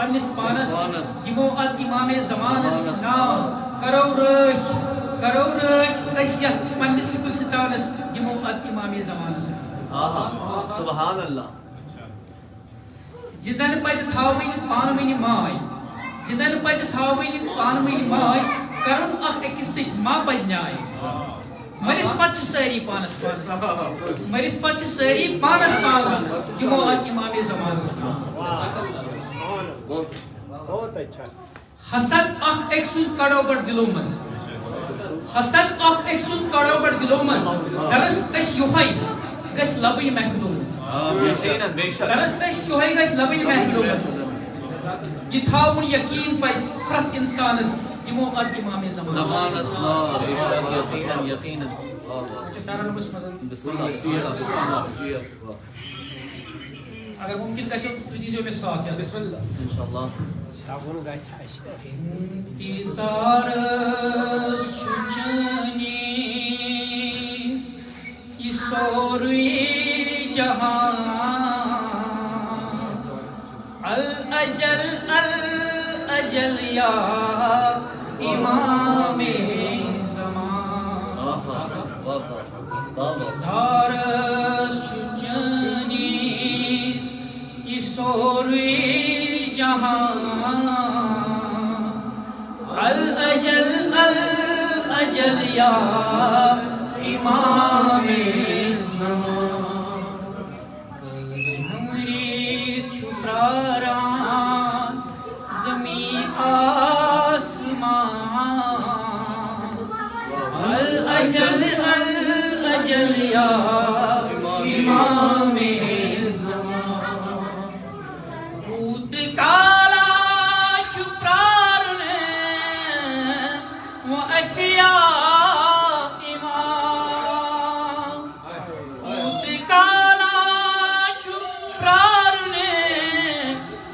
پنس پانس یمو الامام زمانس ناو کرو رچ اس یتھ پنس گلستانس یمو الامام زمانس سبحان اللہ زندن پز تھاوین پانونی ماے زندن پز تھاوین پانونی ماے کرن اخ اکس سۭتۍ ما پز نیاے مرت پتہ ساری پانس پانس مرت پتہ ساری پانس پانس یمو الامام زمانس بہت اچھا حسد اخ اک سن کڑو گڑ دلو مز حسد اخ اک سن کڑو گڑ دلو مز درس اس یوہی گژھ لبن محفلو درس اس یوہی گژھ لبن محفلو مز یہ تھاون یقین پز پرت انسانس یمو الامام زمانس یقینا بسم اللہ اگر ممکن گژھو تُہۍ دیٖزیو مےٚ ساتھ یَتھ بسم اللہ انشاءاللہ انتظارس چھُ چٲنِس یہِ سورُے جہان الاجل یا امام زمان انتظارس چھُ چٲنِس یہِ سورُے جہان الاجل یا امام زمان کٔرۍ نُمرید چھُ پرٛاران زمیٖن آسمان الاجل یا امام بھوت کالا چھُ پرٛارُن وہ اشیا امام بھوت کالا چھُ پرٛارُن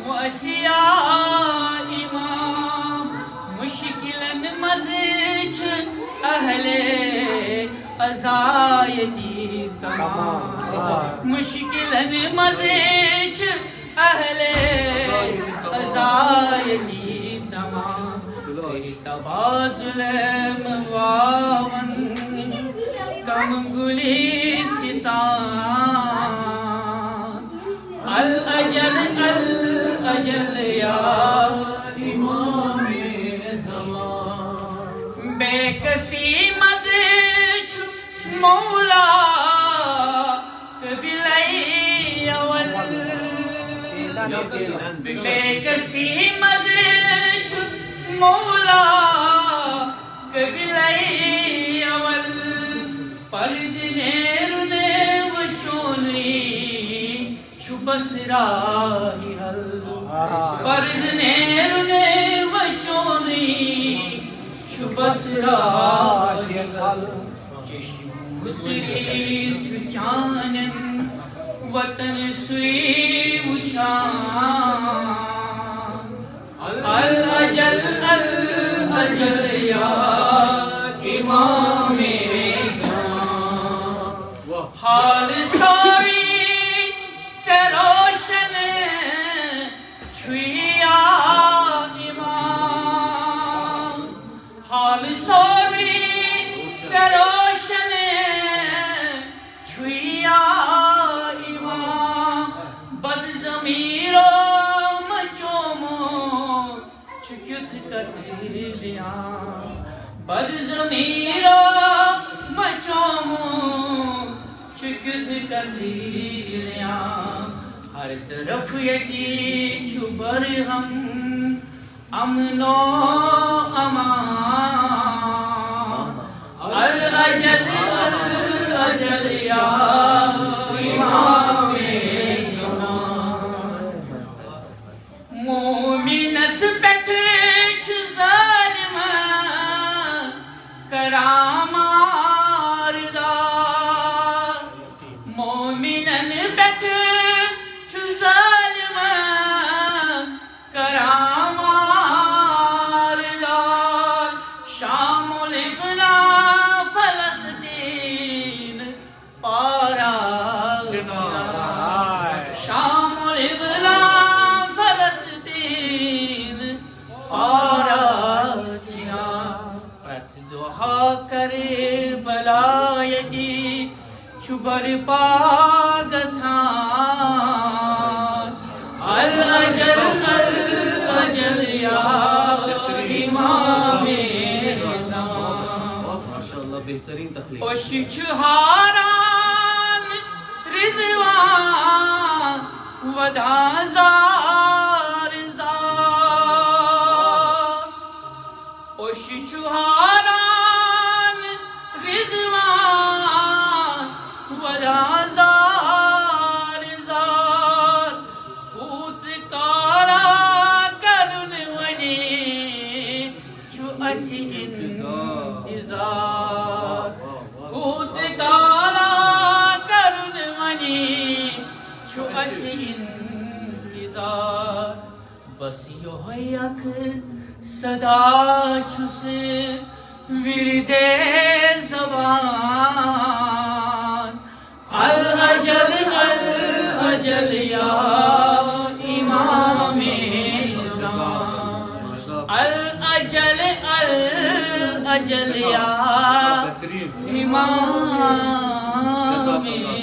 وہ اشیا امام مشکلن منٛز چھِ اہلِ عزایتی تمام مشکلن منٛز چھِ اہل عزایتی تمام کٔرۍ تبازُل مواون کم گُلِستان الاجل یا امام زمان بے کسی منٛز چھُ مولا قبلۂ اول بے کسی منٛز چھُ مولا قبلۂ اول پرد نیرُن وٕچھونٕے چھُ بس راہِ حل پرد نیرُن وٕچھونٕے چھُ بس راہِ حل گُزریٖت چھُ چانٮ۪ن وطن سُے وٕچھان الاجل یا امام زمان حال سوری سے روشن چھُ یا امام حال سوری سے روشن چھُ یا امام بد ضمیرو مچومُت چھُ کیُتھ قتلیاں بد ضمیرو مچومُت چھُ کیُتھ قتلیاں ہر طرف ییٚتہِ چھُ برہم امن و امان الاجل یا امام زمان مومنس پٮ۪ٹھ چھُ ظٲلمہٕ کران ماردار مومنن پٮ۪ٹھ چھُ ظٲلمہٕ کران ماردار شامُل ابنا فلسطین پارا شامُل ابنا فلسطین برپا گژھان الاجل الاجل یا امام ماشاءاللہ بہترین تخلیق. اوشی چھُ ہاران رضوان ودان زار زار اوشی چھُ ہاران رضوان ودان زار زار پوت کالا کرن ونی چھُ اسی انتظار پوت کالا کرن ونی چھُ اسی انتظار بس یوہے اکھ صدا چھُس ورد زبان الاجل الاجل یا امام زمان الاجل الاجل یا امام زمان